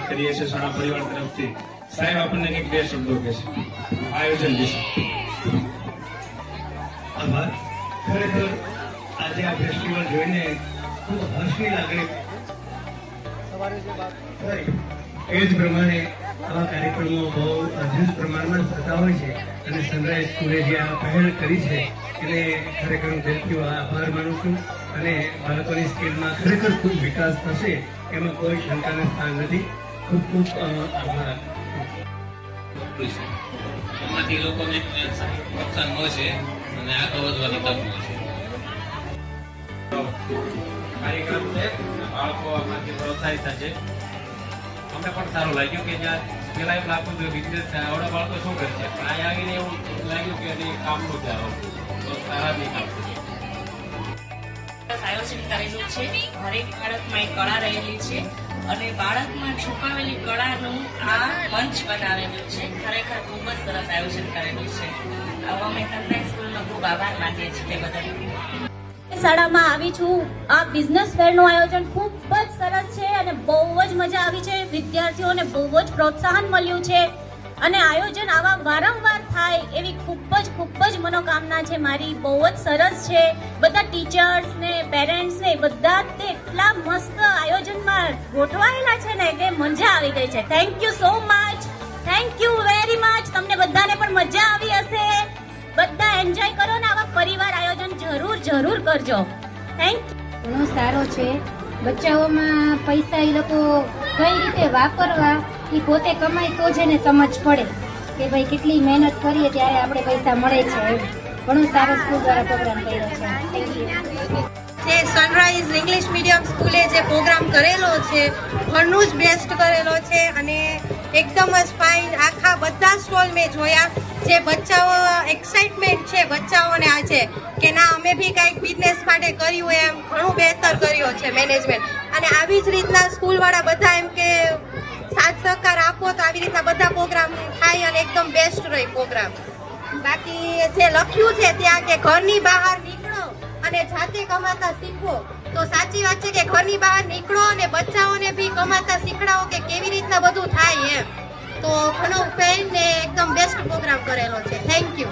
કરીએ છીએ શાળા પરિવાર તરફથી. સાહેબ આપણને કંઈક બે શબ્દો કહેશે આયોજન વિશે. આભાર. ખરેખર આજે આ ફેસ્ટિવલ જોઈને ખૂબ હર્ષની લાગણી થઈ. એ જ પ્રમાણે આવા કાર્યક્રમો બહુ અદ્ભુત પ્રમાણમાં થતા હોય છે અને સનરાઈઝ સ્કૂલે જે આ પહેલ કરી છે એને ખરેખર હું દિલથી આભાર માનું છું. અને બાળકોની સ્કિલમાં ખરેખર ખૂબ વિકાસ થશે એમાં કોઈ શંકાના સ્થાન નથી. ખૂબ ખૂબ આભાર. એમાંથી લોકોને પ્રોત્સાહન મળશે અને આગળ વધવાની તક મળશે. કાર્યક્રમ છે, બાળકો આમાંથી પ્રોત્સાહિત થશે. અમને પણ સારું લાગ્યું કે જ્યાં પેલા એવું લાગતું હતું બિઝનેસ આવડા બાળકો શું કરશે, પણ અહીંયા આવીને એવું લાગ્યું કે કામનું જ તો સારા નહીં કામ છે. આયોજન કરેલું છે. હરેક બાળકમાં એક કળા રહેલી છે અને બાળકમાં છુપાવેલી કળાનું આ મંચ બનાવેલું છે. ખરેખર ખૂબ જ સરસ આયોજન કરેલું છે. અમે સનરાઈઝ સ્કૂલનો ખૂબ આભાર માનીએ છીએ બધા. શાળામાં આવી છું. આ બિઝનેસ ફેરનું આયોજન ખૂબ જ સરસ છે અને બહુ જ મજા આવી છે. વિદ્યાર્થીઓને બહુ જ પ્રોત્સાહન મળ્યું છે અને આયોજન આવા વારંવાર થાય એવી ખૂબ જ મનોકામના છે મારી. બહુ જ સરસ છે. બધા ટીચર્સ ને પેરેન્ટ્સ ને બધા તે એટલા મસ્ત આયોજનમાં ગોઠવાયેલા છે ને કે મજા આવી ગઈ છે. Thank you so much. Thank you very much. તમને બધાને પણ મજા આવી હશે. બધા એન્જોય કરો ને આવા પરિવાર આયોજન જરૂર કરજો. Thank you. ઘણો સારો છે. બચ્ચાઓમાં પૈસા એ લોકો કઈ રીતે વાપરવા એ પોતે કમાય તો જ એને સમજ પડે કે ભાઈ કેટલી મહેનત કરીએ ત્યારે આપણે પૈસા મળે છે. ઘણો સારો સ્કૂલ દ્વારા પ્રોગ્રામ કર્યો છે. Thank you. જે સનરાઈઝ ઇંગ્લિશ મીડિયમ સ્કૂલે જે પ્રોગ્રામ કરેલો છે ઘણું જ બેસ્ટ કરેલો છે અને એકદમ જ ફાઇન. આખા બધા સ્ટોલ મેં જોયા. જે બચ્ચાઓ એક્સાઇટમેન્ટ છે બચ્ચાઓને આજે કે ના અમે બી કંઈક બિઝનેસ માટે કર્યું એમ ઘણું બહેતર કર્યો છે મેનેજમેન્ટ. અને આવી જ રીતના સ્કૂલવાળા બધા એમ કે સાથ સહકાર આપો તો આવી રીતના બધા પ્રોગ્રામ થાય અને એકદમ બેસ્ટ રહે પ્રોગ્રામ. બાકી જે લખ્યું છે ત્યાં કે ઘરની બહાર નીકળો અને જાતે કમાતા શીખો, તો સાચી વાત છે કે ઘરની બહાર નીકળો અને બચ્ચાઓને બી કમાતા શીખડાવો કે કેવી રીતના બધું થાય એમ. તો ઘણો ફેન ને એકદમ બેસ્ટ પ્રોગ્રામ કરેલો છે. Thank you.